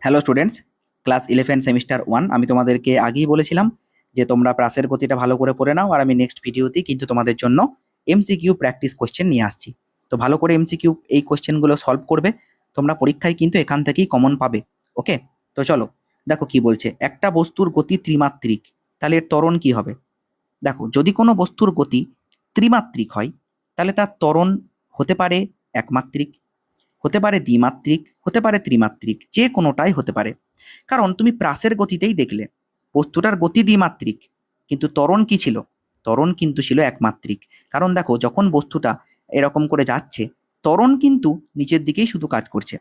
Hello students, class 11 semester 1। আমি তোমাদেরকে আগেই বলেছিলাম যে তোমরা প্রাসের গতিটা ভালো করে পড়ে নাও, আর আমি নেক্সট ভিডিওতেই কিন্তু তোমাদের জন্য এমসিকিউ প্র্যাকটিস কোশ্চেন নিয়ে আসছি। তো ভালো করে এমসিকিউ এই কোশ্চেনগুলো সলভ করবে, তোমরা পরীক্ষায় কিন্তু এখান থেকেই কমন পাবে। ওকে, তো চলো দেখো কি বলছে। একটা বস্তুর গতি ত্রিমাত্রিক, তাহলে এর ত্বরণ কি হবে? দেখো, যদি কোনো বস্তুর গতি ত্রিমাত্রিক হয় তাহলে তার ত্বরণ হতে পারে একমাত্রিক, হতে পারে দ্বিমাত্রিক, হতে পারে ত্রিমাত্রিক, যে কোনোটাই হতে পারে। কারণ তুমি প্রাসের গতিতেই দেখলে বস্তুটার গতি দ্বিমাত্রিক, কিন্তু ত্বরণ কি ছিল? ত্বরণ কিন্তু ছিল একমাত্রিক। কারণ দেখো, যখন বস্তুটা এরকম করে যাচ্ছে, ত্বরণ কিন্তু নিচের দিকেই শুধু কাজ করছে,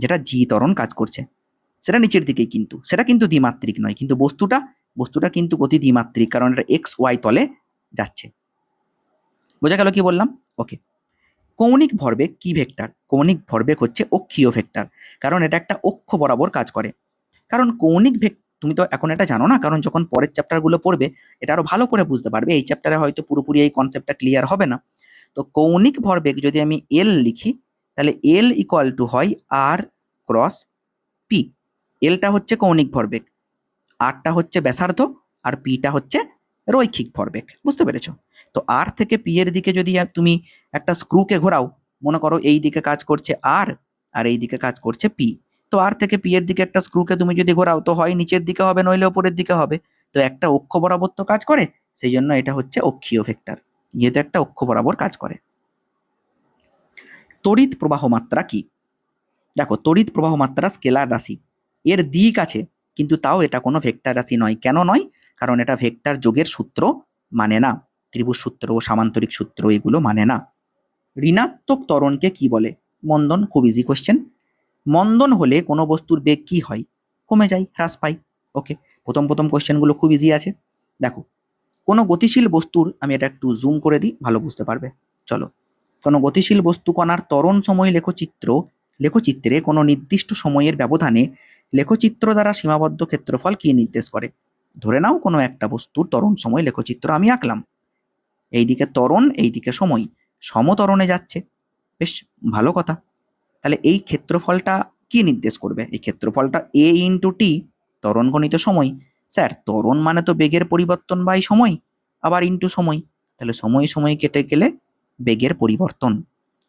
যেটা জি ত্বরণ কাজ করছে সেটা নিচের দিকেই, কিন্তু সেটা কিন্তু দ্বিমাত্রিক নয়। কিন্তু বস্তুটা বস্তুটা কিন্তু গতি দ্বিমাত্রিক, কারণ এটা এক্স ওয়াই তলে যাচ্ছে। বোঝা গেল কি বললাম? ওকে। কৌণিক ভরবেগ কি ভেক্টর? কৌণিক ভরবেগ হচ্ছে অক্ষীয় ভেক্টর, কারণ এটা একটা অক্ষ বরাবর কাজ করে। কারণ কৌণিক তুমি তো এখন এটা জানো না, কারণ যখন পরের চ্যাপ্টারগুলো পড়বে এটা আরো ভালো করে বুঝতে পারবে। এই চ্যাপ্টারে হয়তো পুরোপুরি এই কনসেপ্টটা ক্লিয়ার হবে না। তো কৌণিক ভরবেগ যদি আমি এল লিখি, তাহলে এল ইকুয়াল টু হয় আর ক্রস পি। এলটা হচ্ছে কৌণিক ভরবেগ, আরটা হচ্ছে ব্যাসার্ধ, আর পিটা হচ্ছে রৈখিক ভরবেগ। বুঝতে পেরেছো? তো আর থেকে পি এর দিকে যদি তুমি একটা স্ক্রুকে ঘোরাও, মনে করো এই দিকে কাজ করছে আর, আর এই দিকে কাজ করছে পি। তো আর থেকে পি এর দিকে একটা স্ক্রুকে তুমি যদি ঘোরাও, তো হয় নিচের দিকে হবে, নইলে ওপরের দিকে হবে। তো একটা অক্ষ বরাবর তো কাজ করে, সেই জন্য এটা হচ্ছে অক্ষীয় ভেক্টর, যেহেতু একটা অক্ষ বরাবর কাজ করে। তড়িৎ প্রবাহ মাত্রা কি? দেখো, তড়িৎ প্রবাহ মাত্রা স্কেলার রাশি, এর দিক আছে, কিন্তু তাও এটা কোনো ভেক্টর রাশি নয়। কেন নয়? কারণ এটা ভেক্টর যোগের সূত্র মানে না, ত্রিভুজ সূত্র, সামান্তরিক সূত্র এগুলো মানে না। ঋণাত্মক ত্বরণকে কি বলে? মন্দন। খুব ইজি কোশ্চেন। মন্দন হলে কোনো বস্তুর বেগ কি হয়? কমে যায়, হ্রাস পায়। ওকে, প্রথম প্রথম কোশ্চেনগুলো খুব ইজি আছে। দেখো, কোনো গতিশীল বস্তুর, আমি এটা একটু জুম করে দিই, ভালো বুঝতে পারবে। চলো, কোনো গতিশীল বস্তু কণার ত্বরণ সময় লেখচিত্রে কোনো নির্দিষ্ট সময়ের ব্যবধানে লেখচিত্র দ্বারা সীমাবদ্ধ ক্ষেত্রফল কি নির্দেশ করে? ধরে নাও কোনো একটা বস্তুর ত্বরণ সময় লেখচিত্র আমি আঁকলাম, এইদিকে ত্বরণ এইদিকে সময়, সমত্বরণে যাচ্ছে। বেশ ভালো কথা। তাহলে এই ক্ষেত্রফলটা কি নির্দেশ করবে? এই ক্ষেত্রফলটা এ ইন্টু টি, ত্বরণ গণিত সময়। স্যার, ত্বরণ মানে তো বেগের পরিবর্তন বাই সময়, আবার ইন্টু সময়, তাহলে সময় সময় কেটে গেলে বেগের পরিবর্তন।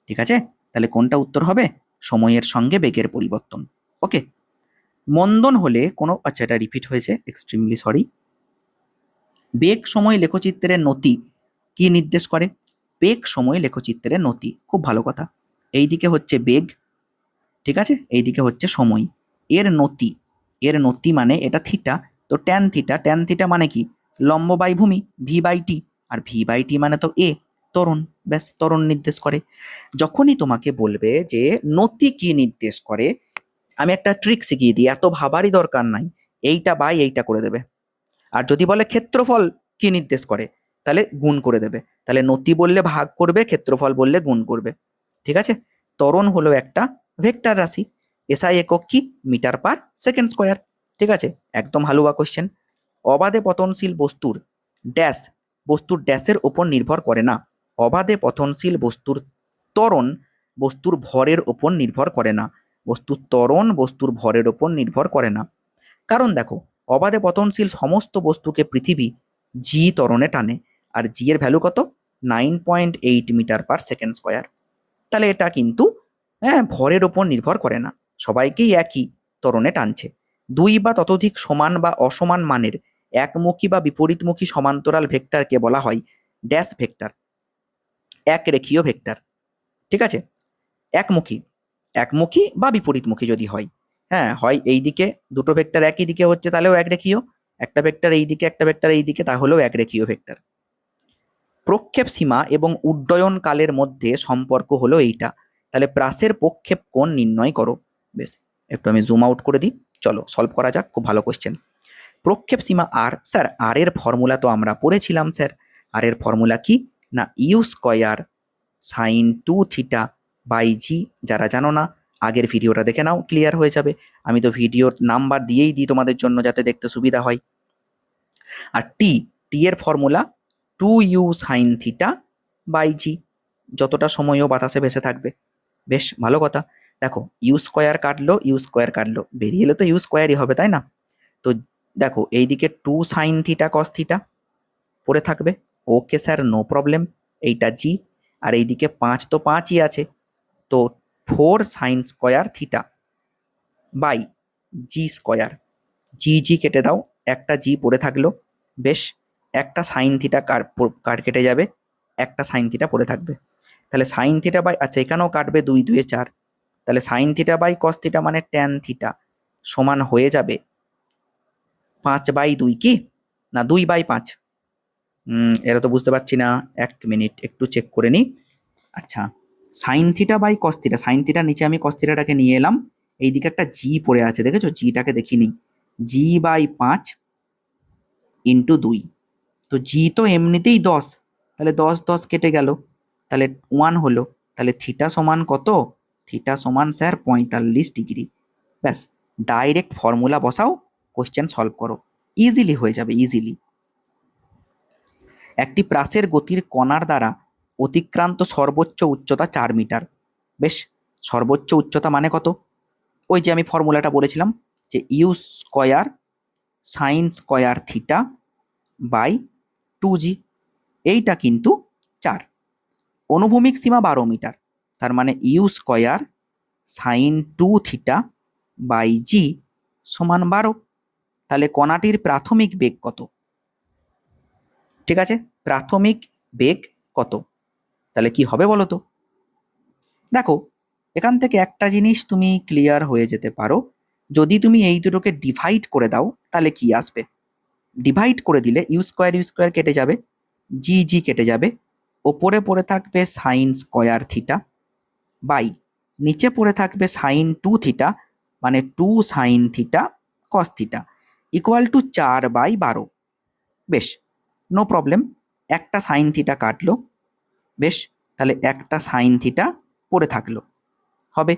ঠিক আছে, তাহলে কোনটা উত্তর হবে? সময়ের সঙ্গে বেগের পরিবর্তন। ওকে। মন্দন হলে কোনো, আচ্ছা এটা রিপিট হয়েছে, এক্সট্রিমলি সরি। বেগ সময় লেখচিত্রের নতি কি নির্দেশ করে? বেগ সময় লেখচিত্রের নতি, খুব ভালো কথা। এইদিকে হচ্ছে বেগ, ঠিক আছে, এইদিকে হচ্ছে সময়, এর নতি। এর নতি মানে এটা থিটা, তো ট্যান থিটা, ট্যান থিটা মানে কি? লম্ব বাই ভূমি, ভি বাই টি, আর ভি বাই টি মানে তো এ, ত্বরণ। ব্যাস, ত্বরণ নির্দেশ করে। যখনই তোমাকে বলবে যে নতি কি নির্দেশ করে, আমি একটা ট্রিক শিখিয়ে দিই, এত ভাবারই দরকার নাই, এইটা বাই এইটা করে দেবে। আর যদি বলে ক্ষেত্রফল কি নির্দেশ করে, তাহলে গুণ করে দেবে। তাহলে নতি বললে ভাগ করবে, ক্ষেত্রফল বললে গুণ করবে। ঠিক আছে। ত্বরণ হলো একটা ভেক্টর রাশি, এসআই একক কি? Metre per second square. ঠিক আছে, একদম হালুয়া কোশ্চেন। অবাধে পতনশীল বস্তুর ড্যাশের ওপর নির্ভর করে না। অবাধে পতনশীল বস্তুর ত্বরণ বস্তুর ভরের ওপর নির্ভর করে না। বস্তুর ত্বরণ বস্তুর ভরের ওপর নির্ভর করে না। কারণ দেখো, অবাধে পতনশীল সমস্ত বস্তুকে পৃথিবী জি ত্বরণে টানে, আর জি এর ভ্যালু কত? 9.8 মিটার পার সেকেন্ড স্কোয়ার। তাহলে এটা কিন্তু, হ্যাঁ, ভরের ওপর নির্ভর করে না, সবাইকেই একই ত্বরণে টানছে। দুই বা ততোধিক সমান বা অসমান মানের একমুখী বা বিপরীতমুখী সমান্তরাল ভেক্টরকে বলা হয় ড্যাশ ভেক্টর, এক রেখীয় ভেক্টর। ঠিক আছে, একমুখী, একমুখী বা বিপরীতমুখী যদি হয়, হ্যাঁ, হয় এই দিকে দুটো ভেক্টর একই দিকে হচ্ছে তাহলেও এক রেখীয়, একটা ভেক্টর এই দিকে একটা ভেক্টর এই দিকে তাহলেও এক রেখীয় ভেক্টর। প্রক্ষেপ সীমা এবং উড্ডয়ন কালের মধ্যে সম্পর্ক হলো এইটা। তাহলে প্রাসের প্রক্ষেপ কোণ নির্ণয় করো। বেশ, একটু আমি জুম আউট করে দিই, চলো সলভ করা যাক। খুব ভালো কোশ্চেন। প্রক্ষেপ সীমা আর, স্যার আর এর ফর্মুলা তো আমরা পড়েছিলাম স্যার। আর এর ফর্মুলা কি? না u square sine 2 theta by g. যারা জানো না, আগের ভিডিওটা দেখে নাও, ক্লিয়ার হয়ে যাবে। আমি তো ভিডিওর নাম্বার দিয়েই দিই তোমাদের জন্য, যাতে দেখতে সুবিধা হয়। আর টি, টি এর formula 2u sine theta by g, যতটা সময়ও বাতাসে ভেসে থাকবে। বেশ ভালো কথা। দেখো ইউ স্কোয়ার কাটলো, ইউ স্কোয়ার কাটলো, বেরিয়ে এলে তো ইউ স্কোয়ারই হবে, তাই না? তো দেখো এইদিকে 2 সাইন থিটা কস থিটা পড়ে থাকবে, ওকে স্যার নো প্রবলেম, এইটা জি। আর এইদিকে 5 তো 5ই আছে, তো 4 sine square theta by g square, g g কেটে দাও, একটা জি পড়ে থাকলো, বেশ। একটা সাইন থিটা কার কেটে যাবে, একটা সাইন থিটা পড়ে থাকবে। তাহলে সাইন থিটা বাই, আচ্ছা এখানেও কাটবে, 2 2 4, তাহলে sine theta by cos theta মানে ট্যান থিটা সমান হয়ে যাবে 5/2 কি না 2/5? এটা তো বুঝতে পারছি না, 1 মিনিট একটু চেক করে নিই। আচ্ছা, sine theta by cos theta, sine থিটার নিচে আমি কস থিটাটাকে নিয়ে এলাম, এইদিকে একটা জি পড়ে আছে, দেখেছো জিটাকে দেখিনি, জি/5 ইন্টু 2, তো জি তো এমনিতেই 10, তাহলে 10 10 কেটে গেল, তাহলে 1 হলো, তাহলে থিটা সমান কত, থিটা সমান স্যার 45 ডিগ্রি। ব্যাস, ডাইরেক্ট ফর্মুলা বসাও, কোশ্চেন সলভ করো, ইজিলি হয়ে যাবে, ইজিলি। একটি প্রাসের গতির কণার দ্বারা অতিক্রান্ত সর্বোচ্চ উচ্চতা 4 মিটার। বেশ, সর্বোচ্চ উচ্চতা মানে কত, ওই যে আমি ফর্মুলাটা বলেছিলাম যে u square sine square theta by 2g, এইটা কিন্তু 4। অনুভূমিক সীমা 12 মিটার, তার মানে u square sine 2 theta by g সমান 12। তাহলে কণাটির প্রাথমিক বেগ কত? ঠিক আছে, প্রাথমিক বেগ কত, তাহলে কি হবে বলো তো? দেখো এখান থেকে একটা জিনিস তুমি ক্লিয়ার হয়ে যেতে পারো, যদি তুমি এই দুটোকে ডিভাইড করে দাও তাহলে কি আসবে, ডিভাইড করে দিলে ইউ স্কোয়ার কেটে যাবে, জি জি কেটে যাবে, ওপরে পড়ে থাকবে সাইন স্কোয়ার থিটা বাই নিচে পড়ে থাকবে সাইন 2 থিটা, মানে 2 sine theta cos theta equal to 4/12। বেশ, নো প্রবলেম, একটা সাইন থিটা কাটলো, বেশ, তাহলে একটা সাইন থিটা পড়ে থাকলো, হবে।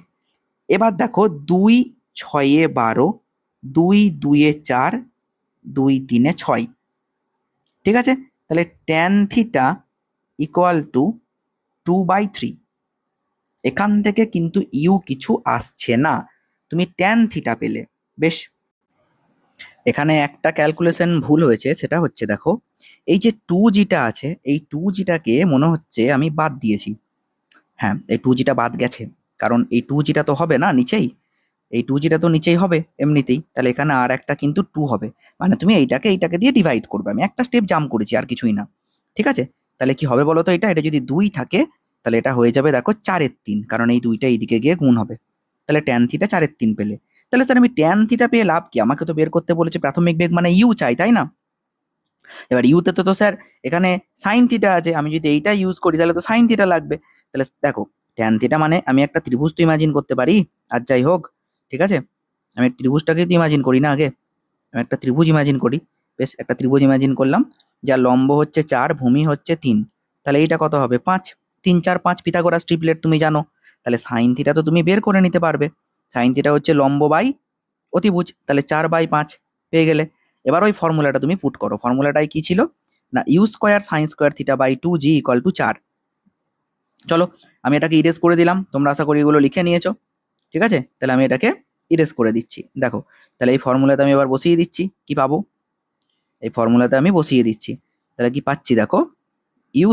এবার দেখো 2 6 12, 2 2 4, 2 3 6, ঠিক আছে, তাহলে ট্যান থিটা ইকুয়াল টু 2/3। এখান থেকে কিন্তু ইউ কিছু আসছে না, তুমি ট্যান থিটা পেলে। বেশ, এখানে একটা ক্যালকুলেশন ভুল হয়েছে, সেটা হচ্ছে দেখো এই যে 2g আছে, এই 2gটাকে মনে হচ্ছে আমি বাদ দিয়েছি। হ্যাঁ, এই 2gটা বাদ গেছে, কারণ এই 2gটা তো হবে না নিচেই, এই 2gটা তো নিচেই হবে এমনিতেই, তাহলে এখানে আর একটা কিন্তু 2 হবে, মানে তুমি এইটাকে দিয়ে ডিভাইড করবে, আমি একটা স্টেপ জাম্প করেছি আর কিছুই না। ঠিক আছে, তাহলে কি হবে বলো তো, এটা যদি 2 থাকে তাহলে এটা হয়ে যাবে দেখো 4/3, কারণ এই 2টা এইদিকে গিয়ে গুণ হবে, তাহলে ট্যান থিটা 4/3 পেলে। তাহলে স্যার আমি ট্যান থিটা পেয়ে লাভ কি, আমাকে তো বের করতে বলেছে প্রাথমিক বেগ মানে ইউ চাই, তাই না? এবার ইউতে তো স্যার এখানে সাইন থিটা আছে, আমি যদি এইটা ইউজ করি তাহলে তো সাইন থিটা লাগবে। তাহলে দেখো ট্যান থিটা মানে আমি একটা ত্রিভুজ তো ইমাজিন করতে পারি, আর যাই হোক, ঠিক আছে, আমি ত্রিভুজটাকে তো ইমাজিন করি না আগে, আমি একটা ত্রিভুজ ইমাজিন করি। বেশ, একটা ত্রিভুজ ইমাজিন করলাম, যার লম্ব হচ্ছে 4, ভূমি হচ্ছে 3, তাহলে এইটা কত হবে 5, 3 4 5 পিথাগোরাস ট্রিপলেট তুমি জানো, তাহলে সাইন থিটা তো তুমি বের করে নিতে পারবে, সাইন থিটা হচ্ছে লম্ব বাই অতিভুজ, তাহলে 4/5 পেয়ে গেলে। এবার ওই ফর্মুলাটা তুমি পুট করো, ফর্মুলাটাই কি ছিল না u square sine square theta by 2g equal to 4। চলো আমি এটাকে ইরেজ করে দিলাম, তোমরা আশা করি এগুলো লিখে নিয়েছো, ঠিক আছে, তাহলে আমি এটাকে ইরেজ করে দিচ্ছি। দেখো তাহলে এই ফর্মুলাতে আমি এবার বসিয়ে দিচ্ছি, কি পাবো, এই ফর্মুলাতে আমি বসিয়ে দিচ্ছি, তাহলে কি পাচ্ছি দেখো, u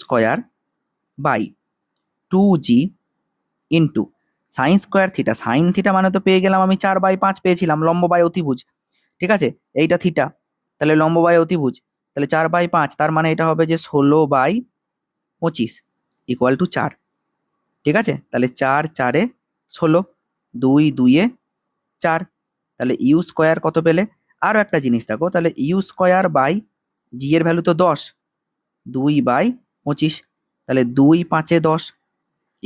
square by 2g into sine square theta, sine theta মানে তো পেয়ে গেলাম আমি 4/5 পেয়েছিলাম, লম্ব বাই অতিভুজ, ঠিক আছে, এইটা থিটা, তাহলে লম্ব বাই অতিভুজ, তাহলে 4/5, তার মানে এটা হবে যে 16/25 ইকুয়াল টু 4, ঠিক আছে, তাহলে 4 4 16, 2 2 4, তাহলে ইউ স্কোয়ার কত পেলে। আরও একটা জিনিস দেখো, তাহলে ইউ স্কোয়ার বাই জি এর ভ্যালু তো 10, 2/25, তাহলে 2 5 10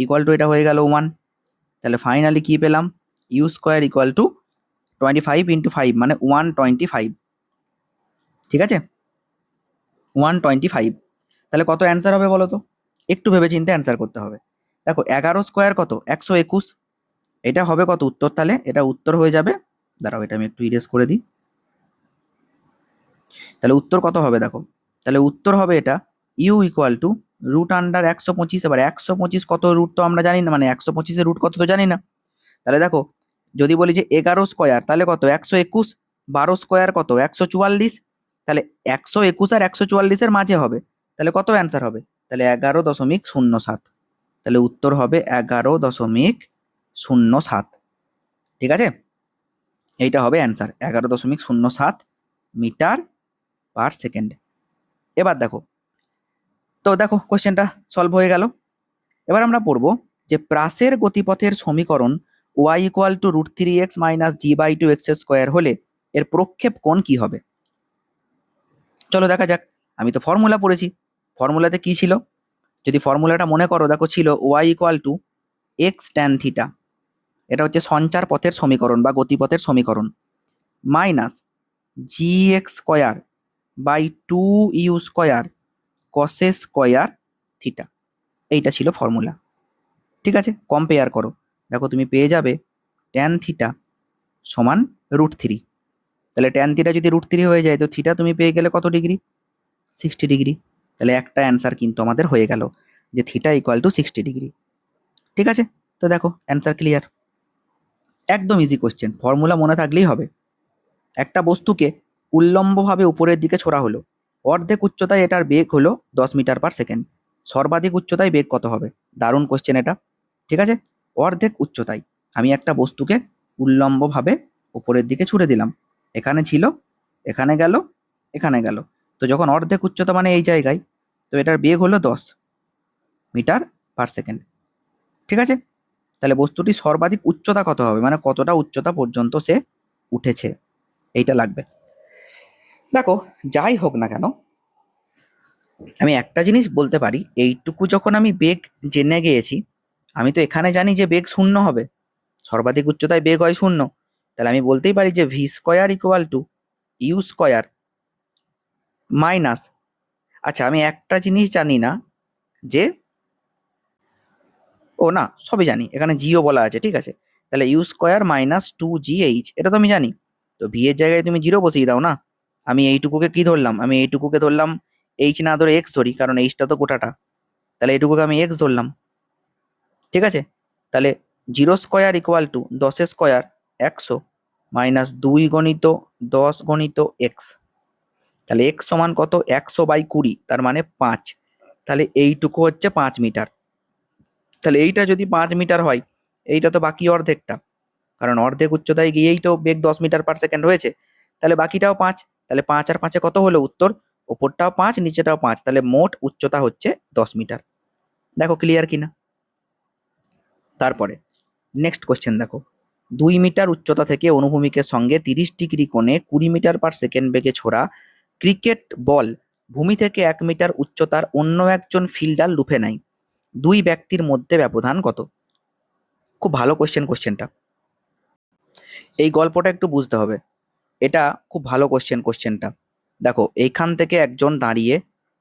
ইকুয়াল টু এটা হয়ে গেল 1, তাহলে ফাইনালি কি পেলাম, u square equal to 25 into 5 মানে 125, ঠিক আছে, 125, তাহলে কত অ্যান্সার হবে বলো তো, একটু ভেবে চিন্তে অ্যান্সার করতে হবে। দেখো 11 স্কোয়ার কত 121, এটা হবে কত উত্তর, তাহলে এটা উত্তর হয়ে যাবে, দাঁড়াও এটা আমি একটু ইরেজ করে দিই, তাহলে উত্তর কত হবে দেখো, তাহলে উত্তর হবে এটা u equal to root under 125। এবার 125 কত রুট তো আমরা জানি না, মানে 125 রুট কত তো জানি না। তাহলে দেখো যদি বলি যে 11 স্কোয়ার তাহলে কত 121, 12 স্কোয়ার কত 144, তাহলে 121 আর 144-এর মাঝে হবে, তাহলে কত অ্যান্সার হবে, তাহলে 11.07। তাহলে উত্তর হবে 11.07। ঠিক আছে, এইটা হবে অ্যান্সার 11.07 মিটার পার সেকেন্ড। এবার দেখো, তো দেখো কোশ্চেনটা সলভ হয়ে গেল। এবার আমরা পড়বো যে প্রাসের গতিপথের সমীকরণ y equal two √3x minus g/2x² হলে এর প্রক্ষেপ কোণ কি হবে। চলো দেখা যাক। আমি তো ফর্মুলা পড়েছি, ফর্মুলাতে কি ছিল, যদি ফর্মুলাটা মনে করো, দেখো ছিল y equal two x tan theta, এটা হচ্ছে সঞ্চার পথের সমীকরণ বা গতিপথের সমীকরণ, minus gx² by 2u² cos² theta, এইটা ছিল ফর্মুলা। ঠিক আছে, কম্পেয়ার করো, দেখো তুমি পেয়ে যাবে ট্যান থিটা সমান √3। তাহলে ট্যান থিটা যদি √3 হয়ে যায় তো থিটা তুমি পেয়ে গেলে কত ডিগ্রি, 60 ডিগ্রি। তাহলে একটা অ্যান্সার কিন্তু আমাদের হয়ে গেল যে থিটা ইকুয়াল টু 60 ডিগ্রি। ঠিক আছে, তো দেখো অ্যান্সার ক্লিয়ার, একদম ইজি কোশ্চেন, ফর্মুলা মনে থাকলেই হবে। একটা বস্তুকে উল্লম্বভাবে উপরের দিকে ছোড়া হলো, অর্ধেক উচ্চতায় এটার বেগ হলো 10 মিটার পার সেকেন্ড, সর্বাধিক উচ্চতায় বেগ কত হবে। দারুণ কোশ্চেন এটা। ঠিক আছে, অর্ধেক উচ্চতায় আমি একটা বস্তুকে উল্লম্বভাবে উপরের দিকে ছুড়ে দিলাম, এখানে ছিল, এখানে গেল, এখানে গেল, তো যখন অর্ধেক উচ্চতা মানে এই জায়গায়, তো এটার বেগ হলো 10 মিটার পার সেকেন্ড। ঠিক আছে, তাহলে বস্তুটি সর্বাধিক উচ্চতা কত হবে, মানে কতটা উচ্চতা পর্যন্ত সে উঠেছে, এইটা লাগবে। দেখো যাই হোক না কেন, আমি একটা জিনিস বলতে পারি, এইটুকু যখন আমি বেগ জেনে গিয়েছি, আমি তো এখানে জানি যে বেগ 0 হবে, সর্বাধিক উচ্চতায় বেগ হয় 0, তাহলে আমি বলতেই পারি যে v² equal to u² minus, আচ্ছা আমি একটা জিনিস জানি না যে, ও না সবই জানি, এখানে জিও বলা আছে, ঠিক আছে, তাহলে u² মাইনাস 2gh, এটা তো আমি জানি। তো ভি এর জায়গায় তুমি 0 বসিয়ে দাও না। আমি এইটুকুকে কি ধরলাম, আমি এইটুকুকে ধরলাম এইচ না ধরে এক্স ধরি, কারণ এইচটা তো গোটাটা, তাহলে এইটুকুকে আমি এক্স ধরলাম। ঠিক আছে, তাহলে 0² ইকুয়াল টু 10² 100 মাইনাস 2 গণিত 10 গণিত এক্স, তাহলে এক্স সমান কত 100/20, তার মানে 5, তাহলে এইটুকু হচ্ছে 5 মিটার। তাহলে এইটা যদি 5 মিটার হয়, এইটা তো বাকি অর্ধেকটা, কারণ অর্ধেক উচ্চতায় গিয়েই তো বেগ 10 মিটার পার সেকেন্ড হয়েছে, তাহলে বাকিটাও 5, তাহলে 5 আর 5-এ কত হলো উত্তর, ওপরটাও 5 নিচেটাও 5, তাহলে মোট উচ্চতা হচ্ছে 10 মিটার। দেখো ক্লিয়ার কিনা। তারপরে নেক্সট কোশ্চেন দেখো, 2 মিটার উচ্চতা থেকে অনুভূমিকের সঙ্গে 30 ডিগ্রি কোণে 20 মিটার পার সেকেন্ড বেগে ছোড়া ক্রিকেট বল ভূমি থেকে 1 মিটার উচ্চতার অন্য একজন ফিল্ডার লুফে নেয়, দুই ব্যক্তির মধ্যে ব্যবধান কত। খুব ভালো কোশ্চেনটা, এই গল্পটা একটু বুঝতে হবে, এটা খুব ভালো কোশ্চেনটা। দেখো এইখান থেকে একজন দাঁড়িয়ে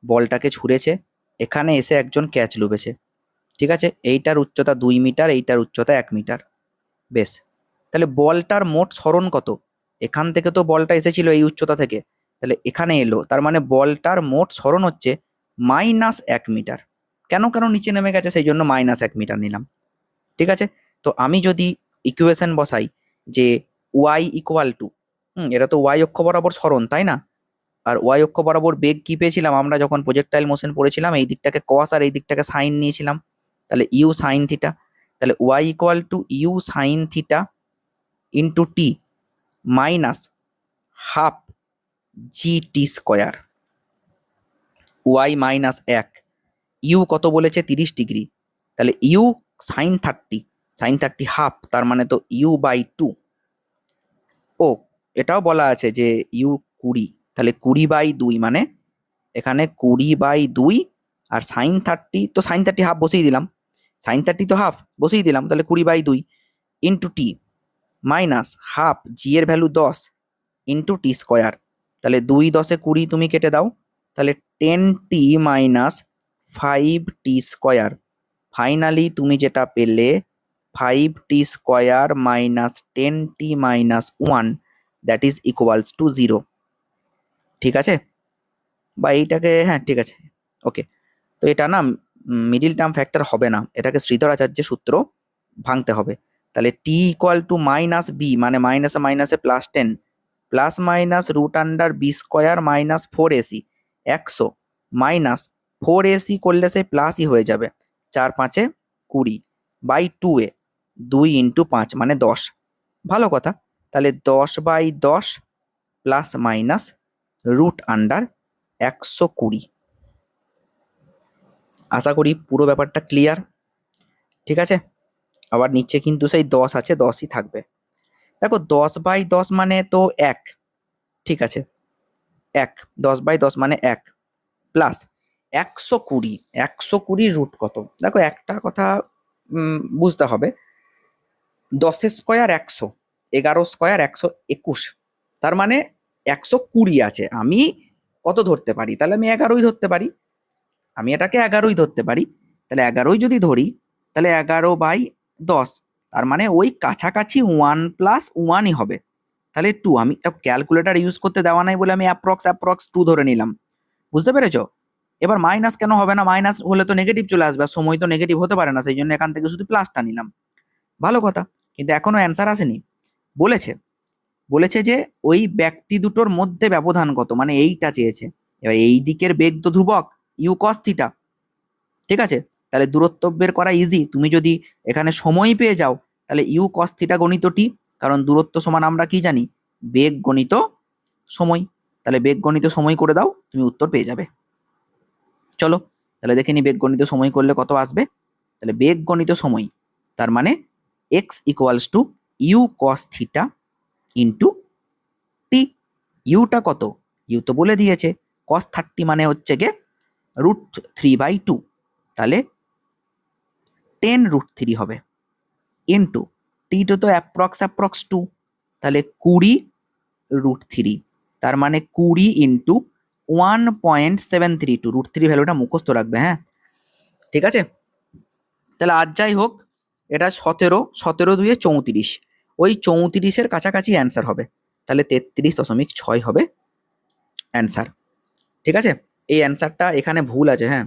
বলটাকে ছুঁড়েছে, এখানে এসে একজন ক্যাচ লুবেছে। ঠিক আছে, এইটার উচ্চতা 2 মিটার, এইটার উচ্চতা 1 মিটার। বেশ, তাহলে বলটার মোট সরণ কত, এখান থেকে তো বলটা এসেছিল এই উচ্চতা থেকে, তাহলে এখানে এলো, তার মানে বলটার মোট সরণ হচ্ছে -1 মিটার। কেন, কারণ নিচে নেমে গেছে সেই জন্য -1 মিটার নিলাম। ঠিক আছে, তো আমি যদি ইকুয়েশন বসাই যে y ইকুয়াল টু, এটা তো y অক্ষ বরাবর সরণ তাই না, আর y অক্ষ বরাবর বেগ কি পেয়েছিলাম আমরা যখন প্রজেক্টাইল মোশন পড়েছিলাম, এই দিকটাকে cos আর এই দিকটাকে সাইন নিয়েছিলাম, তাহলে u সাইন থিটা, তাহলে y equal to u sine theta into t minus half gt², y minus 1, u কত বলেছে 30 ডিগ্রি, তাহলে ইউ সাইন 30 হাফ, তার মানে তো u/2। ও এটাও বলা আছে যে ইউ 20, তাহলে 20/2, মানে এখানে 20/2, আর সাইন 30, তো সাইন 30 হাফ বসিয়ে দিলাম, সাইন 30 তো হাফ বসিয়ে দিলাম, তাহলে 20/2 ইন্টু টি মাইনাস হাফ, জি এর ভ্যালু 10 ইন্টু টি², তাহলে 2 10-এ 20 তুমি কেটে দাও, তাহলে 10t মাইনাস 5t², ফাইনালি তুমি যেটা পেলে 5t² minus 10t minus 1, that is equals to 0। ঠিক আছে, বা এইটাকে, হ্যাঁ ঠিক আছে, ওকে। তো এটা না মিডিল টার্ম ফ্যাক্টর হবে না, এটাকে শ্রীধরাচার্যের সূত্র ভাঙতে হবে। তাহলে t equal to minus b মানে মাইনাসে মাইনাসে +10 plus minus root under b square minus 4ac 100 minus 4ac করলে সে প্লাসই হয়ে যাবে, 4 5 20 বাই 2a 2 ইন্টু 5 মানে 10। ভালো কথা, তাহলে 10/10 প্লাস মাইনাস রুট আন্ডার 120। আশা করি পুরো ব্যাপারটা ক্লিয়ার। ঠিক আছে, আবার নিচে কিন্তু সেই 10 আছে, 10ই থাকবে। দেখো 10/10 মানে তো 1, ঠিক আছে 1, 10/10 মানে 1 প্লাস 120, 120 রুট কত? দেখো একটা কথা বুঝতে হবে, 10 স্কোয়ার 100, 11 স্কোয়ার 121, তার মানে 120 আছে। আমি কত ধরতে পারি? তাহলে আমি 11ই ধরতে পারি, আমি এটাকে 11ই ধরতে পারি। তাহলে 11ই যদি ধরি তাহলে 11/10, তার মানে ওই কাছাকাছি 1 + 1ই হবে, তাহলে 2। আমি তাকে ক্যালকুলেটার ইউজ করতে দেওয়া নাই বলে আমি অ্যাপ্রক্স 2 ধরে নিলাম। বুঝতে পেরেছো? এবার মাইনাস কেন হবে না? মাইনাস হলে তো নেগেটিভ চলে আসবে, সময় তো নেগেটিভ হতে পারে না, সেই জন্য এখান থেকে শুধু প্লাসটা নিলাম। ভালো কথা, কিন্তু এখনো অ্যান্সার আসেনি। বলেছে বলেছে যে ওই ব্যক্তি দুটোর মধ্যে ব্যবধান কত, মানে এইটা চেয়েছে। এবার এই দিকের বেগ তো ধ্রুবক ইউ কস থিটা, ঠিক আছে, তাহলে দূরত্ব বের করা ইজি। তুমি যদি এখানে সময় পেয়ে যাও তাহলে ইউ কস থিটা গণিত টি, কারণ দূরত্ব সমান আমরা কি জানি? বেগ গণিত সময়। তাহলে বেগ গণিত সময় করে দাও, তুমি উত্তর পেয়ে যাবে। চলো তাহলে দেখে নি বেগ গণিত সময় করলে কত আসবে। তাহলে বেগ গণিত সময় তার মানে x equals to u cos theta into t. ইউটা কত? ইউ তো বলে দিয়েছে, কস 30 মানে হচ্ছে গে √3/2, তাহলে 10√3 হবে ইন্টু টি তো অ্যাপ্রক্স 2, তাহলে 20√3, তার মানে 20 ইন্টু 1.732, √3 ভ্যালুটা মুখস্থ রাখবে, হ্যাঁ ঠিক আছে। তাহলে আর যাই হোক, এটা 17 × 2 = 34, ওই 34-এর কাছাকাছি অ্যান্সার হবে, তাহলে 33.6 হবে অ্যান্সার। ঠিক আছে, এই অ্যান্সারটা এখানে ভুল আছে, হ্যাঁ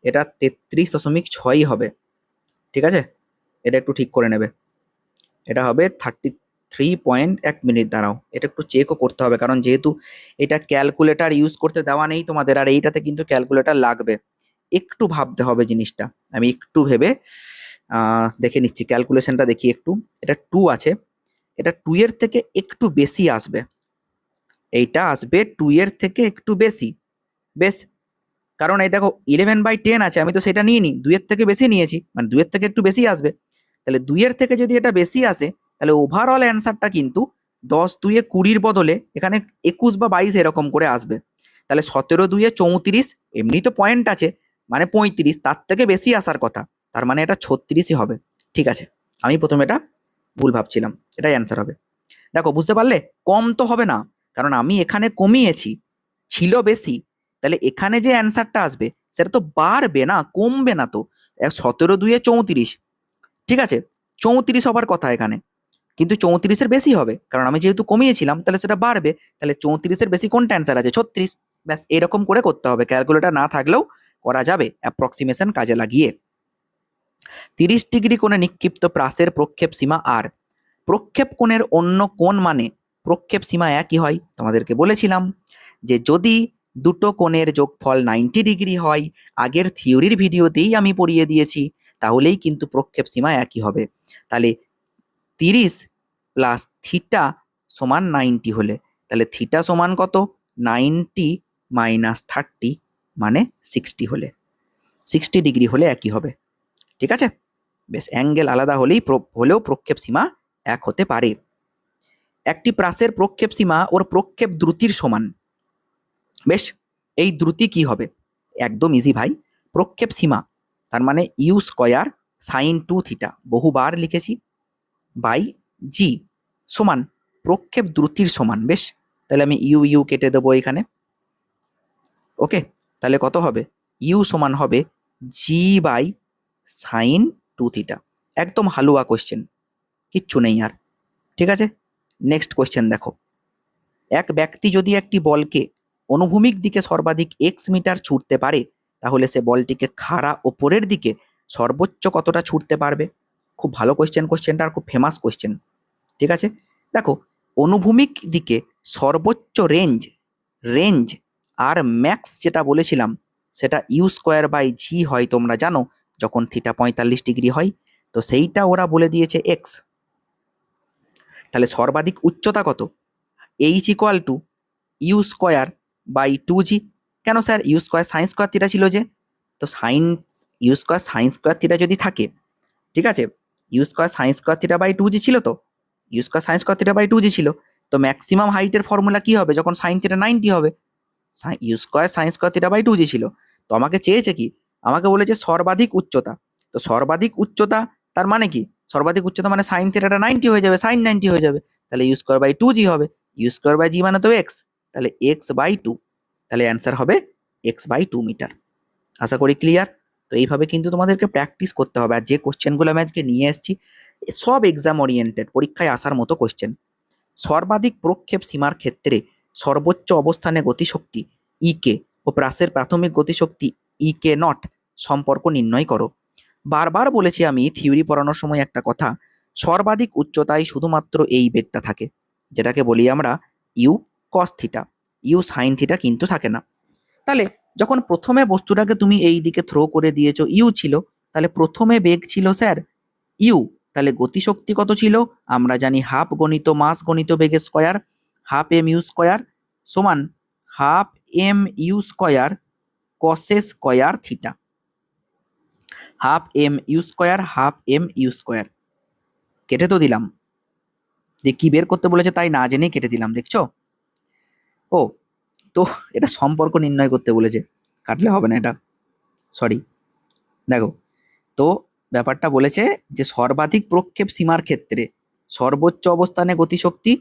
এটা 33.6 হবে, ঠিক আছে, এটা একটু ঠিক করে নেবে। এটা হবে 33 মিনিট। দাঁড়াও, এটা একটু চেকও করতে হবে, কারণ যেহেতু এটা ক্যালকুলেটার ইউজ করতে দেওয়া নেই তোমাদের, আর এইটাতে কিন্তু ক্যালকুলেটার লাগবে, একটু ভাবতে হবে জিনিসটা। আমি একটু ভেবে দেখে নিচ্ছি, ক্যালকুলেশনটা দেখি একটু। এটা 2 আছে, এটা 2 এর থেকে একটু বেশি আসবে, এইটা আসবে 2 এর থেকে একটু বেশি, বেশ, কারণ এই দেখো 11/10 আছে, আমি তো সেটা নিয়ে নি, 2 এর থেকে বেশি নিয়েছি, মানে 2 এর থেকে একটু বেশি আসবে। তাহলে 2 এর থেকে যদি এটা বেশি আসে তাহলে ওভারঅল অ্যান্সারটা কিন্তু 10 2 20 বদলে এখানে 21 বা 22 এরকম করে আসবে। তাহলে 17 2 34, এমনি তো পয়েন্ট আছে মানে 35, তার থেকে বেশি আসার কথা, তার মানে এটা 36ই হবে। ঠিক আছে, আমি প্রথমে এটা ভুল ভাবছিলাম, এটাই অ্যান্সার হবে। দেখো বুঝতে পারলে, কম তো হবে না, কারণ আমি এখানে কমিয়েছি, ছিল বেশি, তাহলে এখানে যে অ্যান্সারটা আসবে সেটা তো বাড়বে না, কমবে না তো। 17 2 34, ঠিক আছে 34 হবার কথা এখানে, কিন্তু 34-এর বেশি হবে, কারণ আমি যেহেতু কমিয়েছিলাম তাহলে সেটা বাড়বে, তাহলে 34-এর বেশি কোনটা অ্যান্সার আছে? 36। ব্যাস এরকম করে করতে হবে, ক্যালকুলেটর না থাকলেও করা যাবে অ্যাপ্রক্সিমেশন কাজে লাগিয়ে। 30 ডিগ্রি কোণে নিক্ষিপ্ত প্রাসের প্রক্ষেপ সীমা আর, প্রক্ষেপ কোণের অন্য কোণ মানে প্রক্ষেপ সীমা একই হয়। তোমাদেরকে বলেছিলাম যে যদি দুটো কোণের যোগফল 90 ডিগ্রি হয়, আগের থিওরির ভিডিওতেই আমি পড়িয়ে দিয়েছি, তাহলেই কিন্তু প্রক্ষেপ সীমা একই হবে। তাহলে 30 প্লাস থিটা সমান 90 হলে, তাহলে থিটা সমান কত? 90 মাইনাস 30 মানে 60 হলে, 60 ডিগ্রি হলে একই হবে। ঠিক আছে, বেশ, অ্যাঙ্গেল আলাদা হলেও প্রক্ষেপ সীমা এক হতে পারে। একটি প্রাসের প্রক্ষেপ সীমা ওর প্রক্ষেপ দ্রুতির সমান। বেশ, এই দ্রুতি কি হবে? একদম ইজি ভাই, প্রক্ষেপ সীমা তার মানে ইউ স্কয়ার সাইন 2 থিটা, বহুবার লিখেছি, বাই জি সমান প্রক্ষেপ দ্রুতির সমান। বেশ, তাহলে আমি ইউ ইউ কেটে দেবো এখানে। ওকে, তাহলে কত হবে? ইউ সমান হবে জি বাই সাইন 2 থিটা। একদম হালুয়া কোশ্চেন, কিচ্ছু নেই আর। ঠিক আছে, নেক্সট কোশ্চেন দেখো। এক ব্যক্তি যদি একটি বলকে অনুভূমিক দিকে সর্বাধিক x মিটার ছুটতে পারে তাহলে সে বলটিকে খাড়া ওপরের দিকে সর্বোচ্চ কতটা ছুটতে পারবে। খুব ভালো কোশ্চেনটা আর খুব ফেমাস কোশ্চেন। ঠিক আছে, দেখো অনুভূমিক দিকে সর্বোচ্চ রেঞ্জ আর ম্যাক্স যেটা বলেছিলাম সেটা u²/g হয়, তোমরা জানো যখন থিটা 45 ডিগ্রি হয়, তো সেইটা ওরা বলে দিয়েছে এক্স। তাহলে সর্বাধিক উচ্চতা কত, h = u²/2g। কেন স্যার, u² sin² থিটা ছিল যে, তো u² sin² থিটা যদি থাকে, ঠিক আছে, u² sin² θ/2g ছিল, তো u² sin² θ/2g ছিল, তো ম্যাক্সিমাম হাইটের ফর্মুলা কি হবে যখন sin θ 90 হবে, u² sin² θ/2g ছিল। তো আমাকে চেয়েছে কি, আমাকে বলেছে সর্বাধিক উচ্চতা, তো সর্বাধিক উচ্চতা তার মানে কি, সর্বাধিক উচ্চতা মানে sin θ 90 হয়ে যাবে, sin 90 হয়ে যাবে, তাহলে u²/2g হবে, u²/g মানে তো x, তাহলে x/2, তাহলে অ্যান্সার হবে x/2 মিটার। আশা করি ক্লিয়ার। তো এইভাবে কিন্তু তোমাদেরকে প্র্যাকটিস করতে হবে, আর যে কোশ্চেনগুলো আমি আজকে নিয়ে এসেছি সব এক্সাম ওরিয়েন্টেড, পরীক্ষায় আসার মতো কোশ্চেন। সর্বাধিক প্রক্ষেপ সীমার ক্ষেত্রে সর্বোচ্চ অবস্থানে গতিশক্তি ইকে ও প্রাসের প্রাথমিক গতিশক্তি ইকে নট সম্পর্ক নির্ণয় করো। বারবার বলেছি আমি থিওরি পড়ানোর সময় একটা কথা, সর্বাধিক উচ্চতায় শুধুমাত্র এই বেগটা থাকে, যেটাকে বলি আমরা u cos theta, u sine theta কিন্তু থাকে না। তাহলে যখন প্রথমে বস্তুটাকে তুমি এই দিকে থ্রো করে দিয়েছো, ইউ ছিল, তাহলে প্রথমে বেগ ছিল স্যার ইউ, তাহলে গতিশক্তি কত ছিল, আমরা জানি হাফ গণিত মাস গণিত বেগের square, half m u square সমান হাফ এম ইউ স্কয়ার কসে square theta, half m u square half m u square. কেটে তো দিলাম, যে কি বের করতে বলেছে তাই না জেনেই কেটে দিলাম, দেখছো। ও, তো এটা সম্পর্ক নির্ণয় করতে বলেছে, কাটলে হবে না এটা, সরি। দেখো, তো ব্যাপারটা বলেছে যে সর্বাধিক প্রক্ষেপ সীমার ক্ষেত্রে সর্বোচ্চ অবস্থানে গতিশক্তি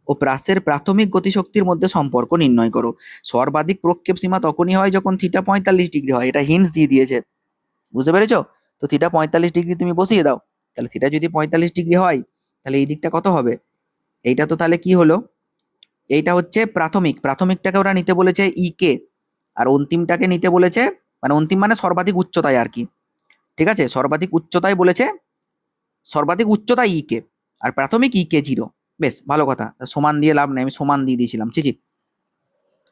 ও প্রাসের প্রাথমিক গতিশক্তির মধ্যে সম্পর্ক নির্ণয় করো। সর্বাধিক প্রক্ষেপ সীমা তখনই হয় যখন থিটা 45 ডিগ্রি হয়, এটা হিন্টস দিয়ে দিয়েছে, বুঝতে পেরেছো। তো থিটা 45 ডিগ্রি তুমি বসিয়ে দাও, তাহলে থিটা যদি 45 ডিগ্রি হয় তাহলে এই দিকটা কত হবে, এইটা তো তাহলে কি হলো, এইটা হচ্ছে প্রাথমিকটাকে ওরা নিতে বলেছে কে, আর অন্তিমটাকে নিতে বলেছে, মানে অন্তিম মানে সর্বাধিক উচ্চতায় আর কি, ঠিক আছে, সর্বাধিক উচ্চতায় বলেছে, সর্বাধিক উচ্চতায় কে, আর প্রাথমিক কে 0। বেশ ভালো কথা, সমান দিয়ে লাভ নেই, আমি সমান দিয়ে দিয়েছিলাম, জি,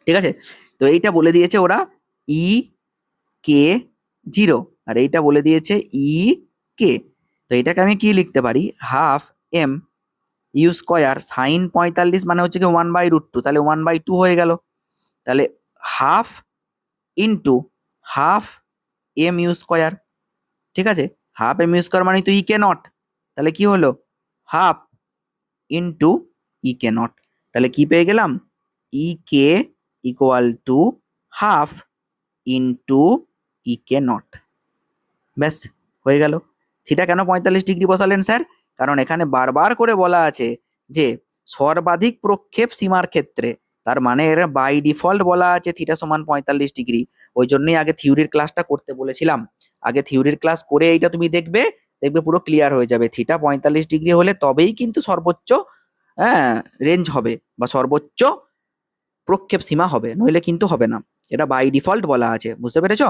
ঠিক আছে। তো এইটা বলে দিয়েছে ওরা কে 0, আর এইটা বলে দিয়েছে কে, তো এটাকে আমি কি লিখতে পারি, half m u square sine 45 মানে হচ্ছে কি 1/√2, তাহলে 1/2 হয়ে গেল, তাহলে half into half m u square, ঠিক আছে, হাফ এম ইউ স্কয়ার মানে তো কে নট, তাহলে কি হলো হাফ ইন্টু কে নট, তাহলে কি পেয়ে গেলাম, কে = হাফ ইন্টু কে নট। ব্যাস হয়ে গেল। থিটা কেন 45 ডিগ্রি বসালেন স্যার, কারণ এখানে বারবার করে বলা আছে যে সর্বাধিক প্রক্ষেপ সীমার ক্ষেত্রে, তার মানে এর বাই ডিফল্ট বলা আছে থিটা সমান 45 ডিগ্রি, ওই জন্যই আগে থিওরির ক্লাসটা করতে বলেছিলাম। আগে থিওরির ক্লাস করে এইটা তুমি দেখবে, দেখবে পুরো ক্লিয়ার হয়ে যাবে, থিটা 45 ডিগ্রি হলে তবেই কিন্তু সর্বোচ্চ রেঞ্জ হবে বা সর্বোচ্চ প্রক্ষেপ সীমা হবে, নইলে কিন্তু হবে না, এটা বাই ডিফল্ট বলা আছে, বুঝতে পেরেছো।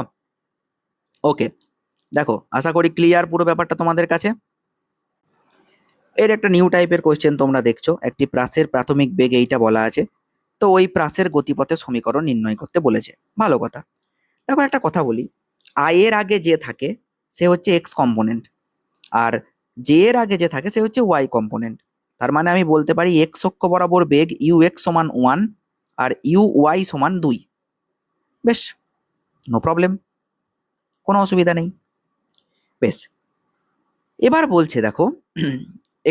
ওকে, দেখো আশা করি ক্লিয়ার পুরো ব্যাপারটা তোমাদের কাছে। এর একটা নিউ টাইপের কোশ্চেন তোমরা দেখছো, একটি প্রাসের প্রাথমিক বেগ এইটা বলা আছে, তো ওই প্রাসের গতিপথের সমীকরণ নির্ণয় করতে বলেছে, ভালো কথা। দেখো একটা কথা বলি, আই এর আগে যে থাকে সে হচ্ছে এক্স কম্পোনেন্ট, আর জে এর আগে যে থাকে সে হচ্ছে ওয়াই কম্পোনেন্ট, তার মানে আমি বলতে পারি এক্স অক্ষ বরাবর বেগ u(x) = 1 আর u(y) = 2। বেশ, নো প্রবলেম, কোনো অসুবিধা নেই। বেশ, এবার বলছে দেখো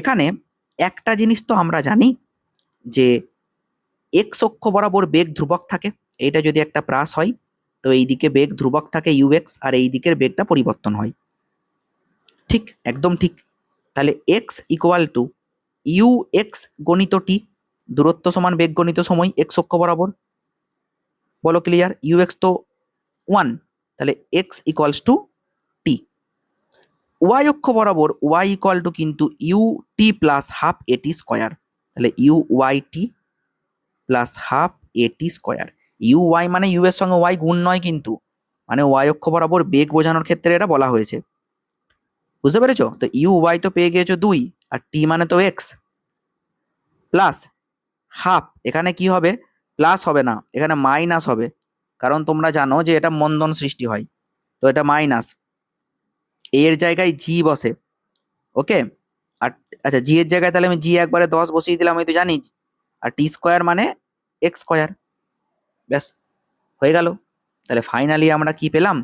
এখানে একটা জিনিস তো আমরা জানি যে এক্স অক্ষ বরাবর বেগ ধ্রুবক থাকে, এইটা যদি একটা প্রাস হয় তো এইদিকে বেগ ধ্রুবক থাকে ux, আর এই দিকের বেগটা পরিবর্তন হয়, ঠিক একদম ঠিক। তাহলে x = ux গণিত t, দূরত্ব সমান বেগ গণিত সময় এক্স অক্ষ বরাবর, বলো ক্লিয়ার, ux তো 1, তাহলে x = t। y অক্ষ বরাবর y = কিন্তু ut প্লাস হাফ এটি স্কয়ার, তাহলে uyt প্লাস হাফ এটি স্কয়ার, uy মানে u এর সঙ্গে y গুণ নয় কিন্তু, মানে ওয়াই অক্ষ বরাবর বেগ বোঝানোর ক্ষেত্রে এটা বলা হয়েছে। বুঝতে পেরেছো? তো ইউ ওয়াই তো পেয়ে গিয়েছো 2, আর টি মানে তো এক্স, প্লাস হাফ, এখানে কি হবে, প্লাস হবে না, এখানে মাইনাস হবে, কারণ তোমরা জানো যে এটা মন্দন সৃষ্টি হয়, তো এটা মাইনাস, এর জায়গায় জি বসে, ওকে। আর আচ্ছা, জি এর জায়গায় তাহলে আমি জি একবারে 10 বসিয়ে দিলাম, আমি তো জানি। আর টি স্কোয়ার মানে এক্স স্কোয়ার, ব্যাস হয়ে গেল। তাহলে ফাইনালি আমরা কি পেলাম,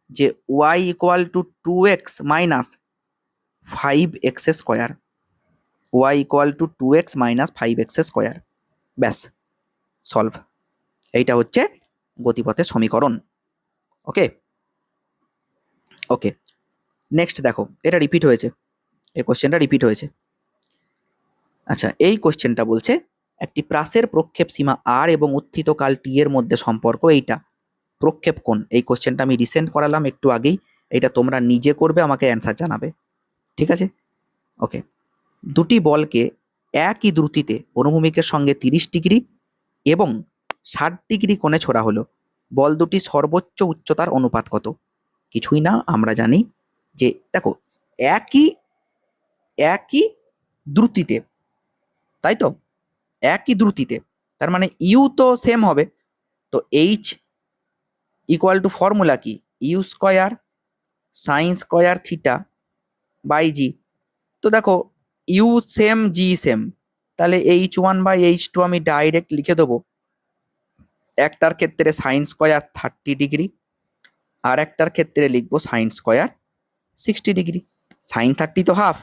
যে y equal to 2x minus 5x square, y equal to 2x minus 5x square, ব্যাস সলভ। এইটা হচ্ছে গতিপথের সমীকরণ। ওকে ওকে, নেক্সট দেখো, এটা রিপিট হয়েছে, এই কোশ্চেনটা রিপিট হয়েছে। আচ্ছা, এই কোশ্চেনটা বলছে একটি প্রাসের প্রক্ষেপ সীমা আর এবং উত্থিত কাল টি এর মধ্যে সম্পর্ক এইটা, প্রক্ষেপ কোণ। এই কোশ্চেনটা আমি রিসেন্ট করালাম একটু আগেই, এটা তোমরা নিজে করবে, আমাকে অ্যান্সার জানাবে, ঠিক আছে? ওকে, দুটি বলকে একই দ্রুতিতে অনুভূমিকের সঙ্গে 30 ডিগ্রি এবং 60 ডিগ্রি কোণে ছোড়া হলো, বল দুটি সর্বোচ্চ উচ্চতার অনুপাত কত? কিছুই না, আমরা জানি যে দেখো একই একই দ্রুতিতে, তাই তো, একই দ্রুতিতে, তার মানে ইউ তো সেম হবে, তো এইচ ইকুয়াল টু ফর্মুলা কি, u square sine square theta by g. তো দেখো ইউ সেম জি সেম, তাহলে H1/H2 আমি ডাইরেক্ট লিখে দেবো, একটার ক্ষেত্রে সাইন স্কোয়ার 30 ডিগ্রি, আর একটার ক্ষেত্রে লিখবো সাইন স্কোয়ার 60 ডিগ্রি। সাইন 30 তো হাফ,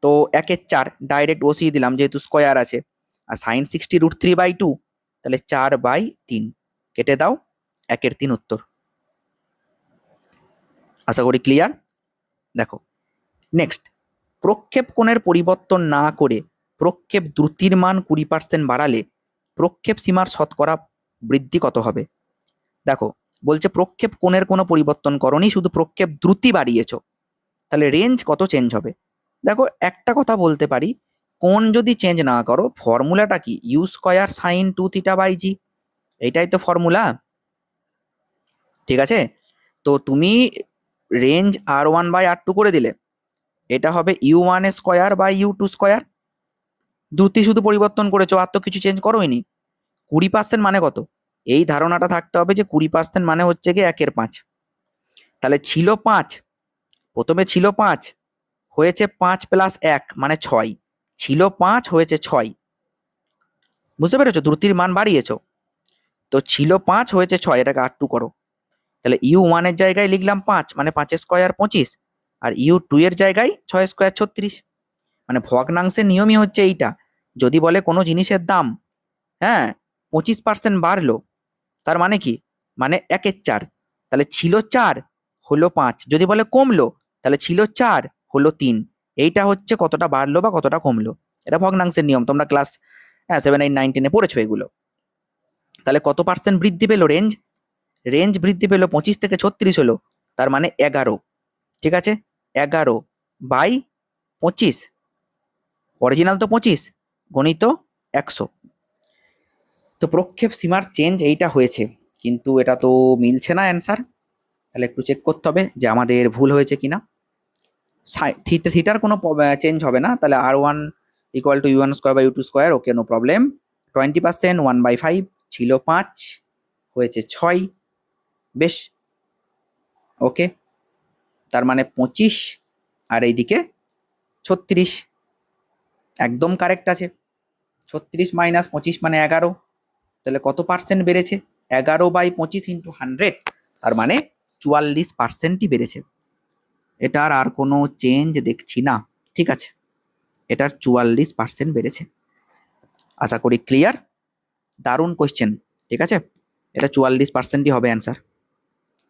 তো 1/4 ডাইরেক্ট বসিয়ে দিলাম যেহেতু স্কোয়ার আছে, আর সাইন 60 √3/2, তাহলে 4/3, কেটে দাও, 1/3 উত্তর। আশা করি ক্লিয়ার। দেখো নেক্সট, প্রক্ষেপ কোণের পরিবর্তন না করে প্রক্ষেপ দ্রুতির মান 20% বাড়ালে প্রক্ষেপ সীমার শতকরা বৃদ্ধি কত হবে? দেখো বলছে প্রক্ষেপ কোণের কোনো পরিবর্তন করনি, শুধু প্রক্ষেপ দ্রুতি বাড়িয়েছো, তাহলে রেঞ্জ কত চেঞ্জ হবে? দেখো একটা কথা বলতে পারি, কোণ যদি চেঞ্জ না করো, ফর্মুলাটা কি, u square sine 2 theta by g, এইটাই তো ফর্মুলা, ঠিক আছে? তো তুমি রেঞ্জ R1/R2 করে দিলে, এটা হবে U1 square by U2 square, দ্রুতি শুধু পরিবর্তন করেছো, আর তো কিছু চেঞ্জ করোইনি। 20% মানে কত, এই ধারণাটা থাকতে হবে যে 20% মানে হচ্ছে গিয়ে 1/5, তাহলে ছিল 5, প্রথমে ছিল 5, হয়েছে 5 + 1 মানে 6, ছিল 5 হয়েছে 6, বুঝতে পেরেছো, দ্রুতির মান বাড়িয়েছো, তো ছিল 5 হয়েছে 6, এটাকে R2 করো, তাহলে U1 এর জায়গায় লিখলাম 5 মানে 5 স্কোয়ার 25, আর U2 এর জায়গায় 6 স্কোয়ার 36, মানে ভগ্নাংশের নিয়মই হচ্ছে এইটা, যদি বলে কোনো জিনিসের দাম, হ্যাঁ, 25% বাড়লো, তার মানে কি, মানে 1/4, তাহলে ছিল 4 হলো 5, যদি বলে কমলো, তাহলে ছিল 4 হলো 3, এইটা হচ্ছে কতটা বাড়লো বা কতটা কমলো, এটা ভগ্নাংশের নিয়ম, তোমরা ক্লাস 7, 8, 9, 10 পড়েছো এগুলো। তাহলে কত পার্সেন্ট বৃদ্ধি পেলো রেঞ্জ, রেঞ্জ বৃদ্ধি পেলো 25 থেকে 36 হলো, তার মানে 11, ঠিক আছে, 11/25, অরিজিনাল তো 25, গণিত 100, তো প্রক্ষেপ সীমার চেঞ্জ এইটা হয়েছে, কিন্তু এটা তো মিলছে না অ্যান্সার, তাহলে একটু চেক করতে হবে যে আমাদের ভুল হয়েছে কিনা। থিটার কোনো চেঞ্জ হবে না, তাহলে R1 equal to U1 square by U2 square, okay no problem. 20% 1/5, ছিল 5 হয়েছে 6, বেশ ওকে, তার মানে 25, আর এইদিকে 36, একদম কারেক্ট আছে, 36 - 25 মানে 11, তাহলে কত পার্সেন্ট বেড়েছে, 11/25 × 100, তার মানে 44%ই বেড়েছে, এটার আর কোনো চেঞ্জ দেখছি না, ঠিক আছে, এটার 44% বেড়েছে। আশা করি ক্লিয়ার, দারুণ কোশ্চেন, ঠিক আছে, এটা 44%ই হবে অ্যান্সার,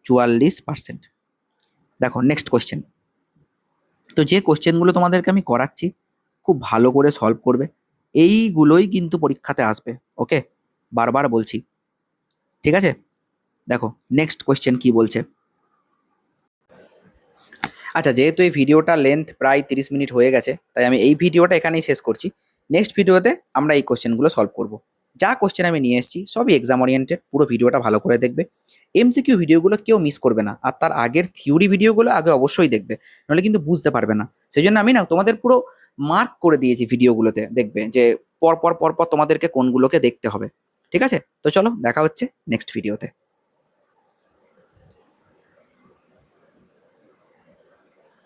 44%। দেখো নেক্সট কোশ্চেন, তো যে কোশ্চেনগুলো তোমাদেরকে আমি করাচ্ছি খুব ভালো করে সলভ করবে, এইগুলোই কিন্তু পরীক্ষাতে আসবে, ওকে, বারবার বলছি, ঠিক আছে। দেখো নেক্সট কোশ্চেন কি বলছে। আচ্ছা, যেহেতু এই ভিডিওটা লেন্থ প্রায় 30 মিনিট হয়ে গেছে, তাই আমি এই ভিডিওটা এখানেই শেষ করছি, নেক্সট ভিডিওতে আমরা এই কোশ্চেনগুলো সলভ করব। যা কোশ্চেন আমি নিয়ে এসেছি সবই এক্সাম ওরিয়েন্টেড, পুরো ভিডিওটা ভালো করে দেখবে, এমসিকিউ ভিডিওগুলো কেউ মিস করবে না, আর তার আগের থিওরি ভিডিওগুলো আগে অবশ্যই দেখবে, নাহলে কিন্তু বুঝতে পারবে না। সেই জন্য আমি না তোমাদের পুরো মার্ক করে দিয়েছি ভিডিওগুলোতে, দেখবে যে পর পর তোমাদেরকে কোনগুলোকে দেখতে হবে। ঠিক আছে, তো চলো দেখা হচ্ছে নেক্সট ভিডিওতে।